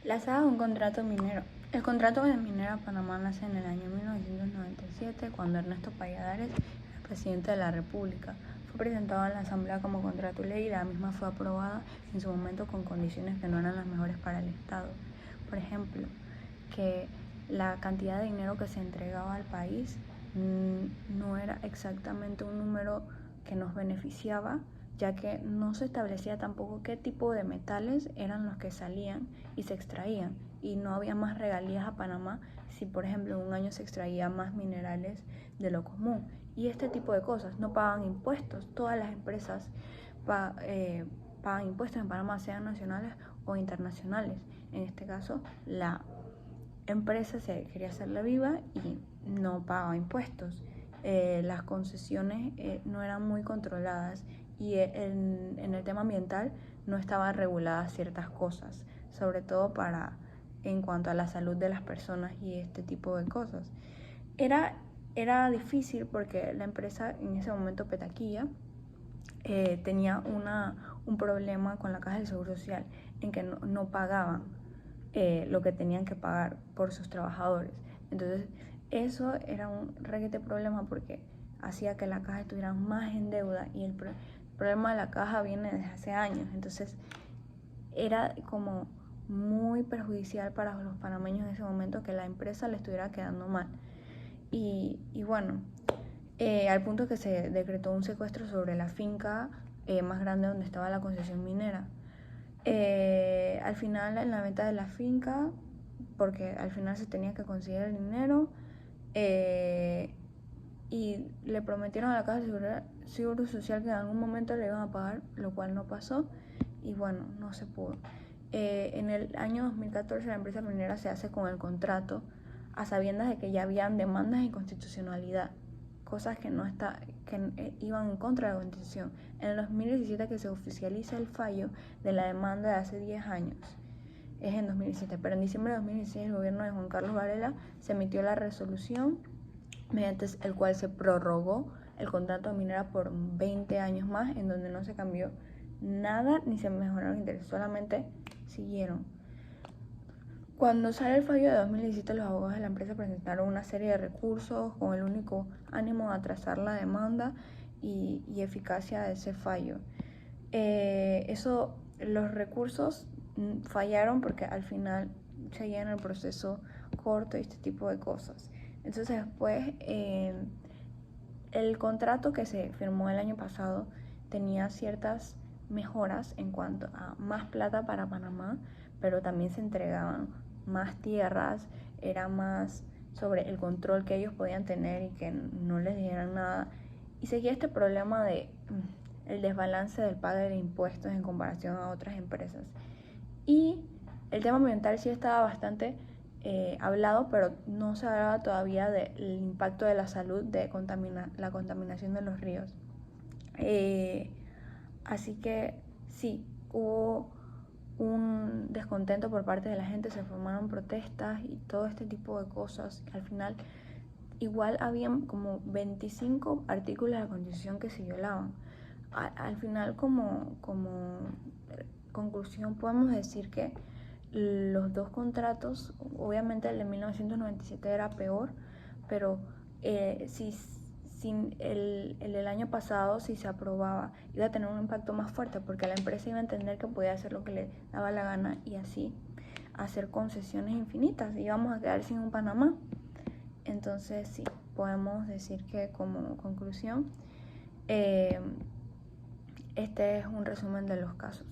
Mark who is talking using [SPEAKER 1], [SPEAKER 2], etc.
[SPEAKER 1] La saga de un contrato minero. El contrato de Minera Panamá nace en el año 1997, cuando Ernesto Valladares era presidente de la República. Fue presentado en la Asamblea como contrato ley y la misma fue aprobada en su momento con condiciones que no eran las mejores para el Estado. Por ejemplo, que la cantidad de dinero que se entregaba al país no era exactamente un número que nos beneficiaba, ya que no se establecía tampoco qué tipo de metales eran los que salían y se extraían, y no había más regalías a Panamá si, por ejemplo, en un año se extraía más minerales de lo común. Y este tipo de cosas, no pagan impuestos. Todas las empresas pagan impuestos en Panamá, sean nacionales o internacionales. En este caso, la empresa se quería hacerla viva y no pagaba impuestos. Las concesiones no eran muy controladas y en el tema ambiental no estaban reguladas ciertas cosas, sobre todo en cuanto a la salud de las personas y este tipo de cosas. Era difícil porque la empresa en ese momento, Petaquilla, tenía un problema con la Caja del Seguro Social en que no pagaban lo que tenían que pagar por sus trabajadores. Entonces eso era un requete problema porque hacía que la caja estuviera más en deuda, y el problema de la caja viene desde hace años. Entonces era como muy perjudicial para los panameños en ese momento que la empresa le estuviera quedando mal. Y bueno, al punto que se decretó un secuestro sobre la finca más grande donde estaba la concesión minera. Al final, en la venta de la finca, porque al final se tenía que conseguir el dinero, y le prometieron a la Caja de Seguro Social que en algún momento le iban a pagar, lo cual no pasó, y bueno, no se pudo. En el año 2014 la empresa minera se hace con el contrato a sabiendas de que ya habían demandas de inconstitucionalidad, cosas que iban en contra de la Constitución. En el 2017 que se oficializa el fallo de la demanda de hace 10 años. Es en 2017, pero en diciembre de 2016 el gobierno de Juan Carlos Varela se emitió la resolución mediante el cual se prorrogó el contrato de minera por 20 años más, en donde no se cambió nada ni se mejoraron los intereses, solamente siguieron. Cuando sale el fallo de 2017, los abogados de la empresa presentaron una serie de recursos con el único ánimo de atrasar la demanda y eficacia de ese fallo. Los recursos fallaron porque al final seguían el proceso corto y este tipo de cosas. Entonces después, el contrato que se firmó el año pasado tenía ciertas mejoras en cuanto a más plata para Panamá, pero también se entregaban más tierras, era más sobre el control que ellos podían tener y que no les dieran nada. Y seguía este problema de el desbalance del pago de impuestos en comparación a otras empresas. Y el tema ambiental sí estaba bastante hablado, pero no se hablaba todavía del impacto de la salud de la contaminación de los ríos. Así que sí, hubo un descontento por parte de la gente, se formaron protestas y todo este tipo de cosas. Al final, igual habían como 25 artículos de la Constitución que se violaban. Al final, como conclusión, podemos decir que los dos contratos, obviamente el de 1997 era peor, pero si el del año pasado, si se aprobaba, iba a tener un impacto más fuerte porque la empresa iba a entender que podía hacer lo que le daba la gana y así hacer concesiones infinitas. Íbamos a quedar sin un Panamá. Entonces sí, podemos decir que como conclusión, este es un resumen de los casos.